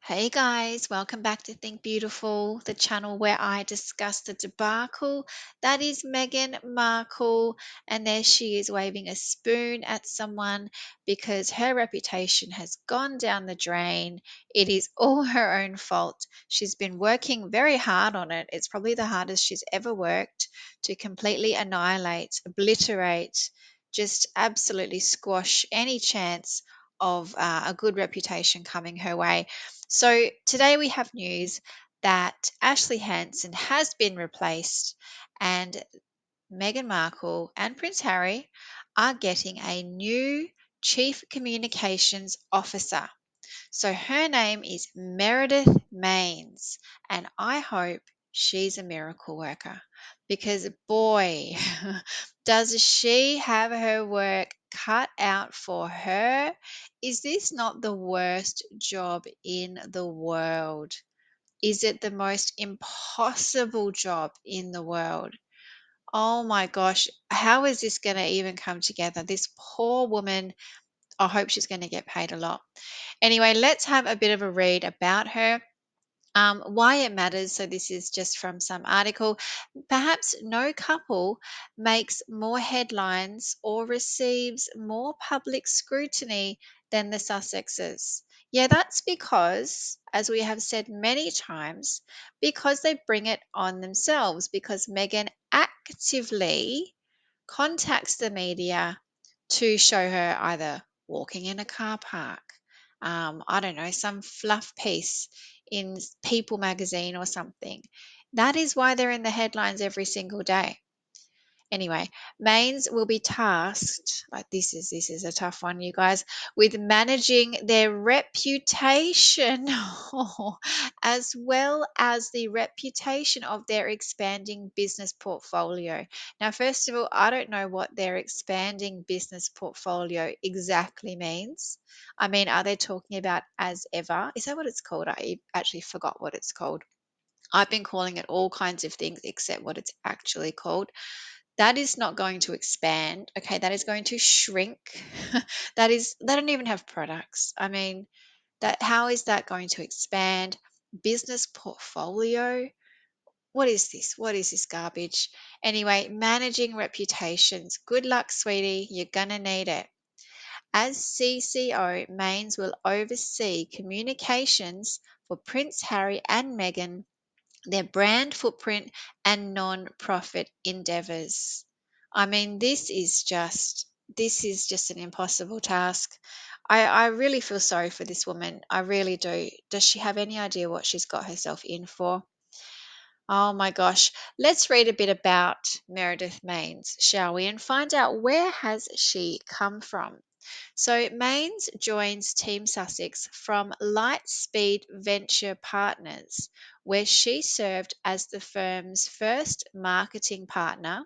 Hey guys, welcome back to Think Beautiful, the channel where I discuss the debacle that is Meghan Markle. And there she is waving a spoon at someone because her reputation has gone down the drain. It is all her own fault. She's been working very hard on it. It's probably the hardest she's ever worked to completely annihilate, obliterate, just absolutely squash any chance of a good reputation coming her way. So today we have news that Ashley Hansen has been replaced, and Meghan Markle and Prince Harry are getting a new Chief Communications Officer. So her name is Meredith Maines, and I hope she's a miracle worker because, boy, does she have her work cut out for her. Is this not the worst job in the world? Is it the most impossible job in the world? Oh my gosh, how is this going to even come together? This poor woman, I hope she's going to get paid a lot. Anyway, let's have a bit of a read about her. Why it matters. So, this is just from some article. Perhaps no couple makes more headlines or receives more public scrutiny than the Sussexes. Yeah, that's because, as we have said many times, because they bring it on themselves, because Meghan actively contacts the media to show her either walking in a car park, I don't know, some fluff piece in People magazine or something. That is why they're in the headlines every single day. Anyway, Maines will be tasked, like this is a tough one, you guys, with managing their reputation as well as the reputation of their expanding business portfolio. Now, first of all, I don't know what their expanding business portfolio exactly means. I mean, are they talking about as ever? Is that what it's called? I actually forgot what it's called. I've been calling it all kinds of things except what it's actually called. That is not going to expand. Okay, that is going to shrink. They don't even have products. I mean, that how is that going to expand? Business portfolio? What is this? What is this garbage? Anyway, managing reputations. Good luck, sweetie. You're gonna need it. As CCO, Maines will oversee communications for Prince Harry and Meghan, their brand footprint, and non-profit endeavors. I mean, this is just an impossible task. I really feel sorry for this woman. I really do. Does she have any idea what she's got herself in for? Oh my gosh. Let's read a bit about Meredith Maines, shall we, and find out where has she come from. So Maines joins Team Sussex from Lightspeed Venture Partners, where she served as the firm's first marketing partner,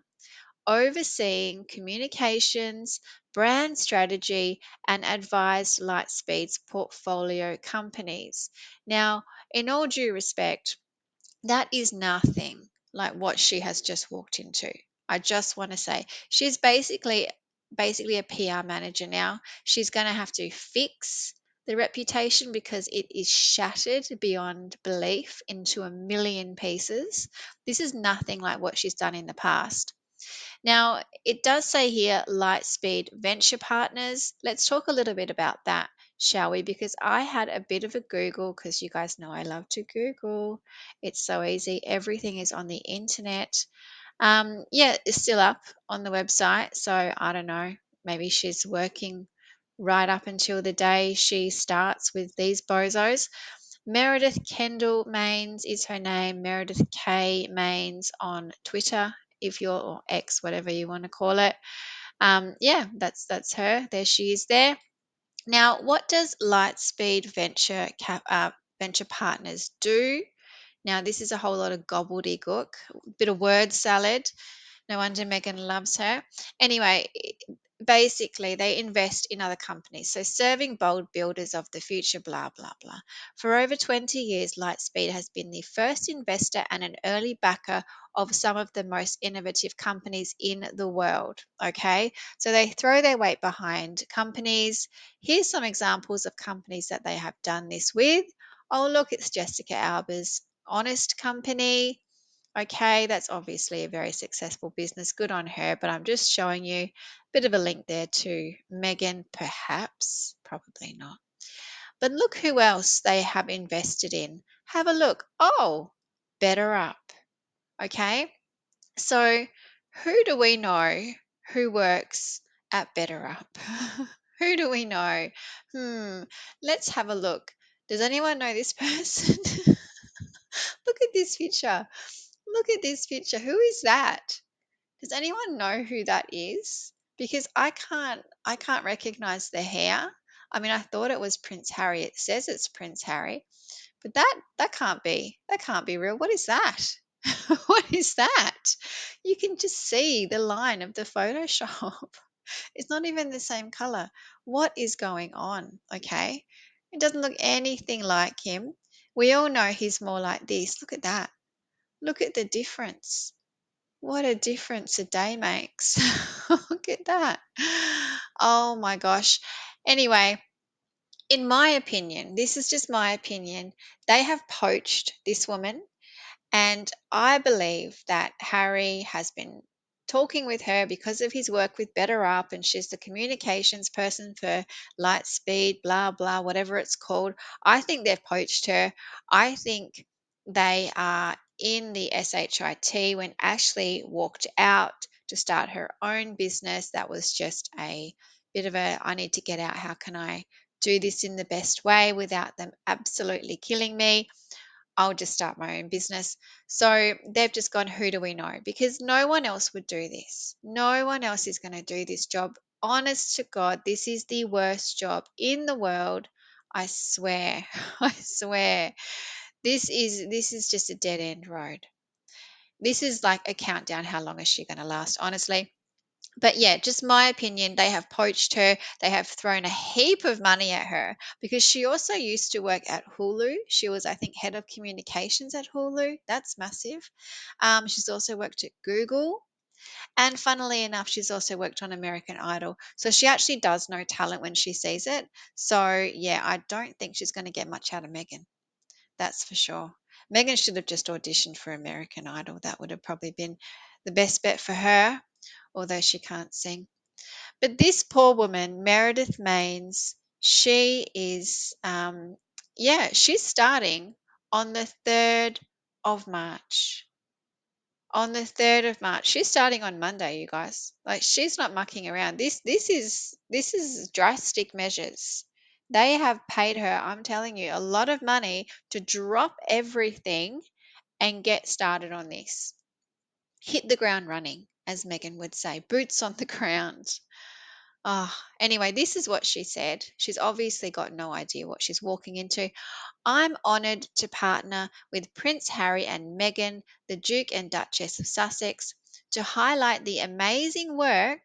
overseeing communications, brand strategy, and advised Lightspeed's portfolio companies. Now, in all due respect, that is nothing like what she has just walked into. I just want to say she's basically a PR manager now. She's going to have to fix the reputation because it is shattered beyond belief into a million pieces. This is nothing like what she's done in the past. Now, it does say here Lightspeed Venture Partners. Let's talk a little bit about that, shall we? Because I had a bit of a Google, because you guys know I love to Google. It's so easy. Everything is on the internet. Yeah, it's still up on the website. So I don't know. Maybe she's working right up until the day she starts with these bozos. Meredith Kendall Maines is her name. Meredith K Maines on Twitter, if you're or X, whatever you want to call it. Yeah, that's her. There she is there. Now, what does Lightspeed Venture Partners do? Now, this is a whole lot of gobbledygook, bit of word salad. No wonder Megan loves her. Anyway, basically, they invest in other companies. So, serving bold builders of the future, blah, blah, blah. For over 20 years, Lightspeed has been the first investor and an early backer of some of the most innovative companies in the world. Okay. So, they throw their weight behind companies. Here's some examples of companies that they have done this with. Oh, look, it's Jessica Alba's Honest Company. Okay, that's obviously a very successful business. Good on her. But I'm just showing you a bit of a link there to Meghan, perhaps. Probably not. But look who else they have invested in. Have a look. Oh, Better Up. Okay. So, who do we know who works at Better Up? Who do we know? Let's have a look. Does anyone know this person? Look at this picture. Look at this picture. Who is that? Does anyone know who that is? Because I can't recognize the hair. I mean, I thought it was Prince Harry. It says it's Prince Harry, but that can't be. That can't be real. What is that? What is that? You can just see the line of the Photoshop. It's not even the same color. What is going on? Okay. It doesn't look anything like him. We all know he's more like this. Look at that. Look at the difference. What a difference a day makes. Look at that. Oh my gosh. Anyway, in my opinion, this is just my opinion, they have poached this woman, and I believe that Harry has been talking with her because of his work with Better Up, and she's the communications person for Lightspeed, blah, blah, whatever it's called. I think they've poached her. I think they are in the SHIT when Ashley walked out to start her own business. That was just a bit of a, I need to get out. How can I do this in the best way without them absolutely killing me? I'll just start my own business. So they've just gone, who do we know? Because no one else would do this. No one else is going to do this job. Honest to God, this is the worst job in the world. I swear. I swear. This is just a dead end road. This is like a countdown. How long is she going to last? Honestly. But yeah, just my opinion, they have poached her. They have thrown a heap of money at her because she also used to work at Hulu. She was, I think, head of communications at Hulu. That's massive. She's also worked at Google. And funnily enough, she's also worked on American Idol. So she actually does know talent when she sees it. So yeah, I don't think she's going to get much out of Meghan. That's for sure. Meghan should have just auditioned for American Idol. That would have probably been the best bet for her, although she can't sing. But this poor woman, Meredith Maines, she is, yeah, she's starting on the 3rd of March. On the 3rd of March. She's starting on Monday, you guys. Like, she's not mucking around. This is drastic measures. They have paid her, I'm telling you, a lot of money to drop everything and get started on this. Hit the ground running, as Megan would say, boots on the ground. Anyway, this is what she said. She's obviously got no idea what she's walking into. I'm honoured to partner with Prince Harry and Meghan, the Duke and Duchess of Sussex, to highlight the amazing work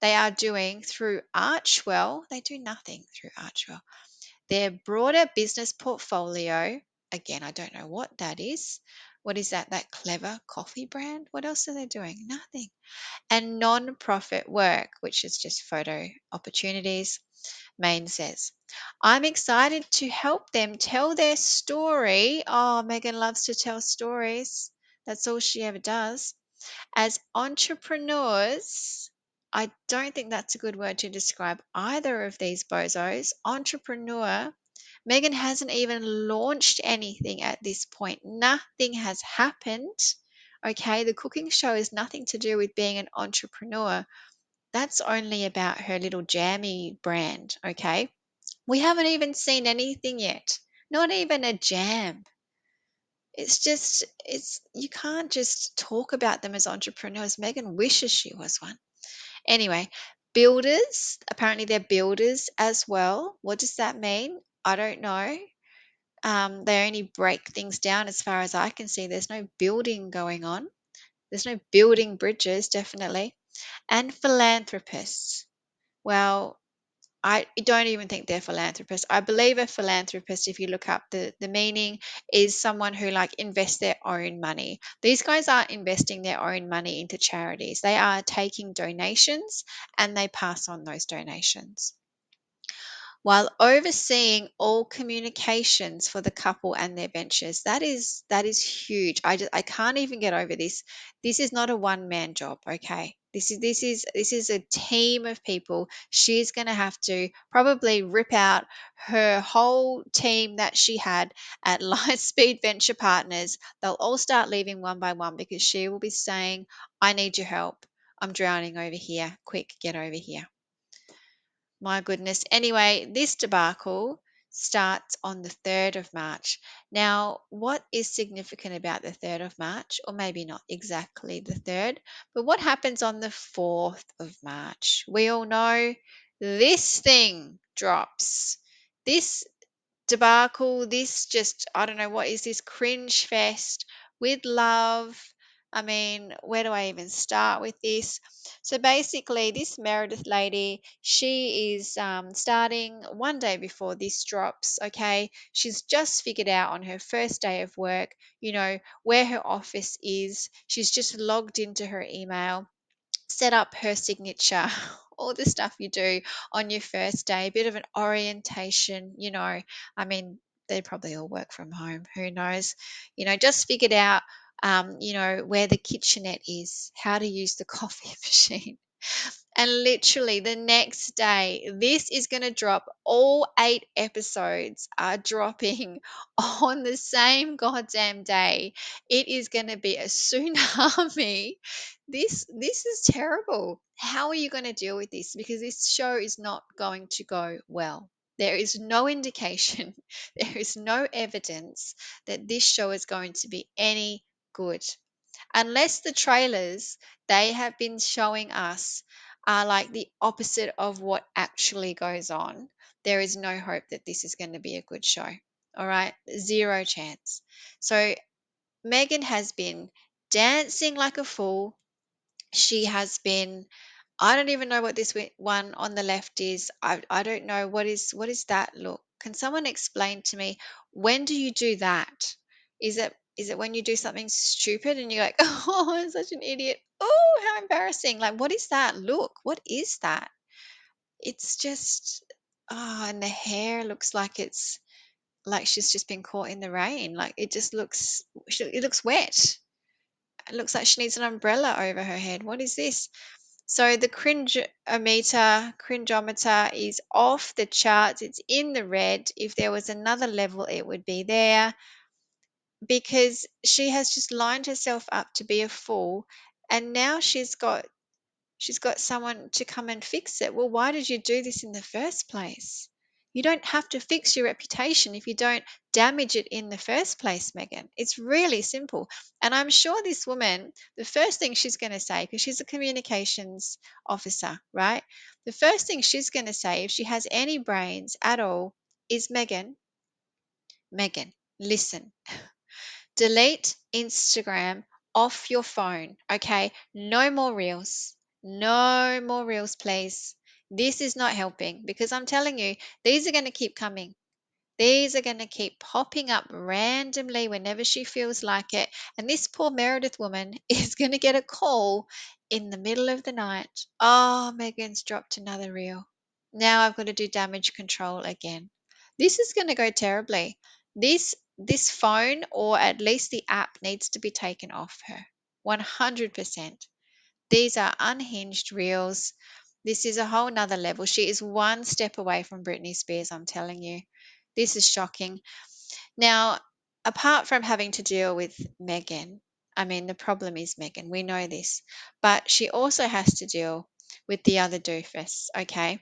they are doing through Archwell. They do nothing through Archwell. Their broader business portfolio. Again, I don't know what that is. What is that? That clever coffee brand? What else are they doing? Nothing. And non-profit work, which is just photo opportunities. Maine says, I'm excited to help them tell their story. Oh, Megan loves to tell stories. That's all she ever does. As entrepreneurs, I don't think that's a good word to describe either of these bozos. Entrepreneur. Megan hasn't even launched anything at this point. Nothing has happened. Okay, the cooking show is nothing to do with being an entrepreneur. That's only about her little jammy brand. Okay, we haven't even seen anything yet. Not even a jam. It's you can't just talk about them as entrepreneurs. Megan wishes she was one. Anyway, builders, apparently they're builders as well. What does that mean? I don't know. They only break things down as far as I can see. There's no building going on. There's no building bridges, definitely. And philanthropists. Well, I don't even think they're philanthropists. I believe a philanthropist, if you look up the meaning, is someone who like invests their own money. These guys aren't investing their own money into charities. They are taking donations and they pass on those donations. while overseeing all communications for the couple and their ventures. That is huge. I can't even get over this. This is not a one man job, okay? This is a team of people. She's going to have to probably rip out her whole team that she had at Lightspeed Venture Partners. They'll all start leaving one by one because she will be saying, "I need your help. I'm drowning over here. Quick, get over here." My goodness. Anyway, this debacle starts on the 3rd of March. Now, what is significant about the 3rd of March? Or maybe not exactly the 3rd, but what happens on the 4th of March? We all know this thing drops. This debacle, this just, I don't know, what is this cringe fest with love? I mean, where do I even start with this? So basically, this Meredith lady, she is starting one day before this drops. Okay, she's just figured out on her first day of work, where her office is. She's just logged into her email, set up her signature, all the stuff you do on your first day, a bit of an orientation. I mean, they probably all work from home, who knows? Just figured out, where the kitchenette is, how to use the coffee machine. And literally the next day, this is going to drop. All 8 episodes are dropping on the same goddamn day. It is going to be a tsunami. This is terrible. How are you going to deal with this? Because this show is not going to go well. There is no indication, there is no evidence that this show is going to be any good, unless the trailers they have been showing us are like the opposite of what actually goes on. There is no hope that this is going to be a good show. All right, zero chance. So Megan has been dancing like a fool. She has been, I don't even know what this one on the left is. I don't know what is that look. Can someone explain to me, when do you do that? Is it when you do something stupid and you're like, "Oh, I'm such an idiot. Oh, how embarrassing." Like, what is that look? What is that? It's just, and the hair looks like it's like she's just been caught in the rain. Like, it just looks it looks wet. It looks like she needs an umbrella over her head. What is this? So the cringeometer is off the charts. It's in the red. If there was another level, it would be there, because she has just lined herself up to be a fool, and now she's got someone to come and fix it. Well, why did you do this in the first place? You don't have to fix your reputation if you don't damage it in the first place, Megan. It's really simple. And I'm sure this woman, the first thing she's going to say, because she's a communications officer, right? The first thing she's going to say, if she has any brains at all, is, Megan, listen, delete Instagram off your phone, okay? No more reels. No more reels, please. This is not helping, because I'm telling you, these are going to keep coming. These are going to keep popping up randomly whenever she feels like it. And this poor Meredith woman is going to get a call in the middle of the night. "Oh, Megan's dropped another reel. Now I've got to do damage control again." This is going to go terribly. This phone, or at least the app, needs to be taken off her. 100%. These are unhinged reels. This is a whole nother level. She is one step away from Britney Spears, I'm telling you. This is shocking. Now, apart from having to deal with Megan, I mean, the problem is Megan. We know this. But she also has to deal with the other doofus, okay?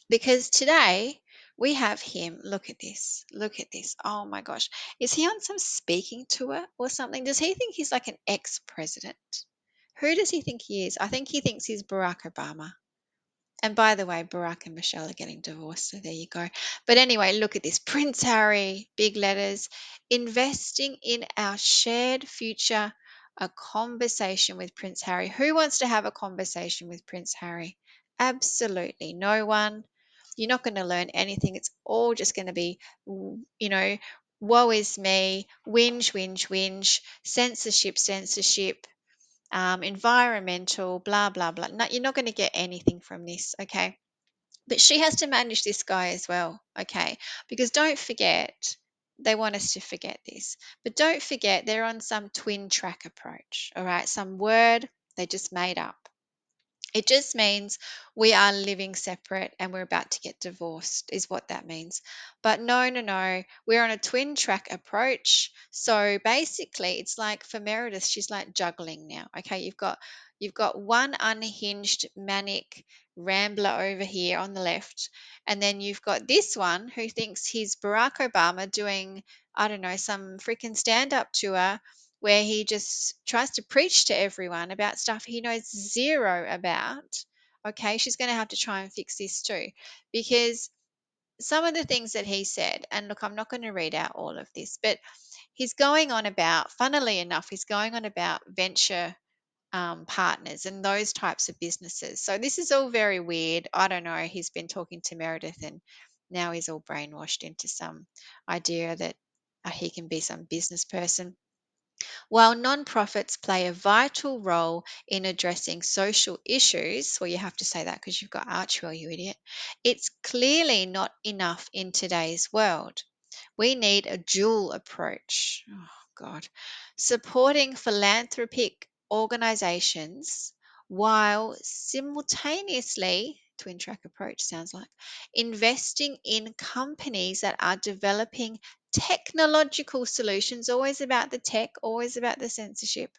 Because today we have him. Look at this. Look at this. Oh my gosh. Is he on some speaking tour or something? Does he think he's like an ex president? Who does he think he is? I think he thinks he's Barack Obama. And by the way, Barack and Michelle are getting divorced, so there you go. But anyway, look at this. Prince Harry, big letters, investing in our shared future, a conversation with Prince Harry. Who wants to have a conversation with Prince Harry? Absolutely no one. You're not going to learn anything. It's all just going to be, woe is me, whinge, whinge, whinge, censorship, censorship, environmental, blah, blah, blah. No, you're not going to get anything from this, okay? But she has to manage this guy as well, okay? Because don't forget, they want us to forget this, but don't forget they're on some twin track approach, all right? Some word they just made up. It just means we are living separate and we're about to get divorced, is what that means. But no, no, no. We're on a twin track approach. So basically, it's like for Meredith, she's like juggling now. Okay, you've got one unhinged manic rambler over here on the left, and then you've got this one who thinks he's Barack Obama doing, I don't know, some freaking stand-up tour where he just tries to preach to everyone about stuff he knows zero about. Okay, she's going to have to try and fix this too. Because some of the things that he said, and look, I'm not going to read out all of this, but he's going on about, funnily enough, he's going on about venture partners and those types of businesses. So this is all very weird. I don't know. He's been talking to Meredith and now he's all brainwashed into some idea that he can be some business person. While nonprofits play a vital role in addressing social issues, well, you have to say that because you've got Archwell, you idiot, it's clearly not enough in today's world. We need a dual approach. Oh, God. Supporting philanthropic organizations while simultaneously, twin track approach sounds like, investing in companies that are developing technological solutions, always about the tech, always about the censorship,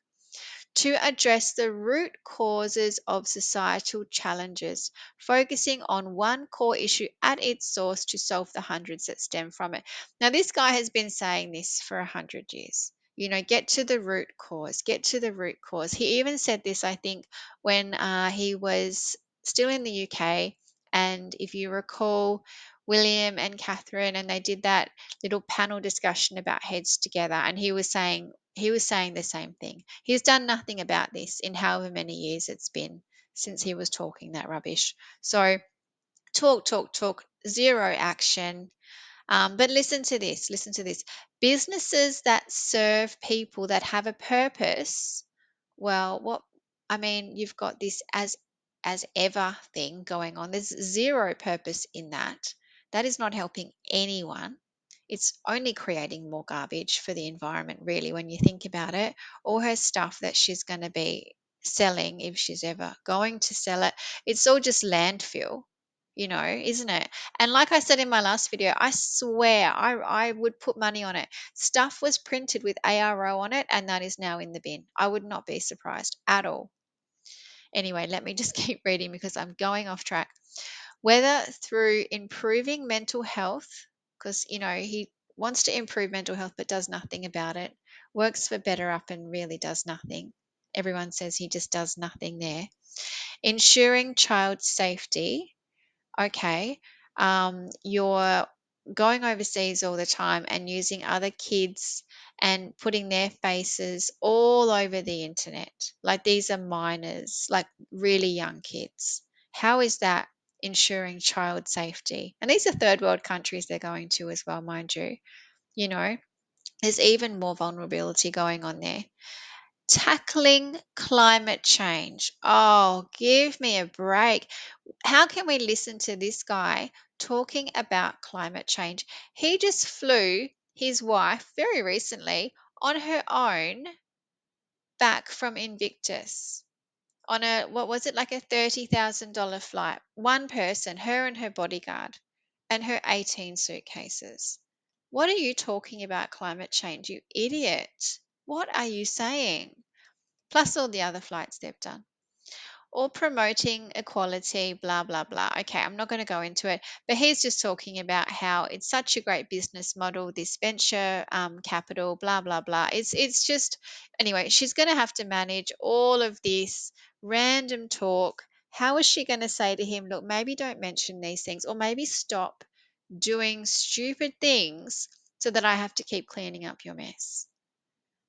to address the root causes of societal challenges, focusing on one core issue at its source to solve the hundreds that stem from it. Now, this guy has been saying this for 100 years. You know, get to the root cause, get to the root cause. He even said this, I think, when he was still in the UK. And if you recall, William and Catherine, and they did that little panel discussion about heads together, and he was saying the same thing. He's done nothing about this in however many years it's been since he was talking that rubbish. So talk, talk, talk, zero action. But listen to this, listen to this. Businesses that serve people that have a purpose, well, what I mean, you've got this as ever thing going on. There's zero purpose in that. That is not helping anyone. It's only creating more garbage for the environment, really, when you think about it. All her stuff that she's going to be selling, if she's ever going to sell it, it's all just landfill, isn't it? And like I said in my last video, I swear I would put money on it. Stuff was printed with ARO on it, and that is now in the bin. I would not be surprised at all. Anyway, let me just keep reading because I'm going off track. Whether through improving mental health, because, he wants to improve mental health but does nothing about it, works for Better Up and really does nothing. Everyone says he just does nothing there. Ensuring child safety. Okay, you're going overseas all the time and using other kids and putting their faces all over the internet. Like these are minors, like really young kids. How is that ensuring child safety? And these are third world countries they're going to as well, mind you. You know, there's even more vulnerability going on there. Tackling climate change. Oh, give me a break. How can we listen to this guy talking about climate change? He just flew his wife very recently on her own back from Invictus on a, what was it, like a $30,000 flight. One person, her and her bodyguard, and her 18 suitcases. What are you talking about climate change, you idiot? What are you saying? Plus all the other flights they've done, or promoting equality, blah, blah, blah. Okay, I'm not going to go into it, but he's just talking about how it's such a great business model, this venture capital, blah, blah, blah. It's just, anyway, she's going to have to manage all of this random talk. How is she going to say to him, look, maybe don't mention these things, or maybe stop doing stupid things so that I have to keep cleaning up your mess?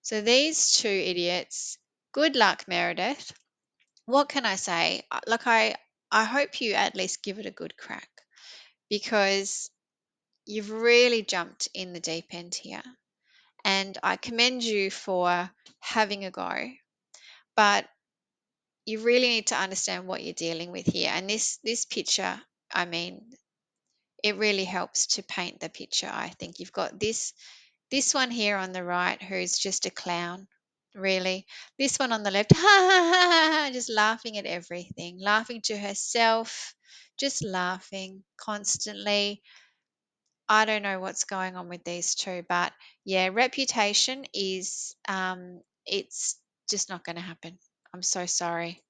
So these two idiots, good luck, Meredith. What can I say? Like I hope you at least give it a good crack because you've really jumped in the deep end here. And I commend you for having a go. But you really need to understand what you're dealing with here. And this picture I mean, it really helps to paint the picture. I think you've got this one here on the right who's just a clown, really. This one on the left, just laughing at everything, laughing to herself, just laughing constantly. I don't know what's going on with these two, but yeah, reputation is it's just not going to happen. I'm so sorry.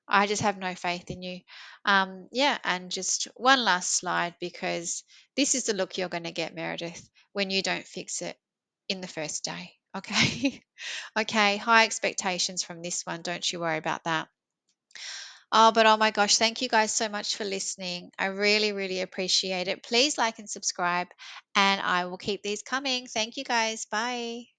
I just have no faith in you. Yeah, and just one last slide because this is the look you're going to get, Meredith, when you don't fix it in the first day. Okay. Okay. High expectations from this one. Don't you worry about that. Oh, but oh my gosh, thank you guys so much for listening. I really, really appreciate it. Please like and subscribe, and I will keep these coming. Thank you guys. Bye.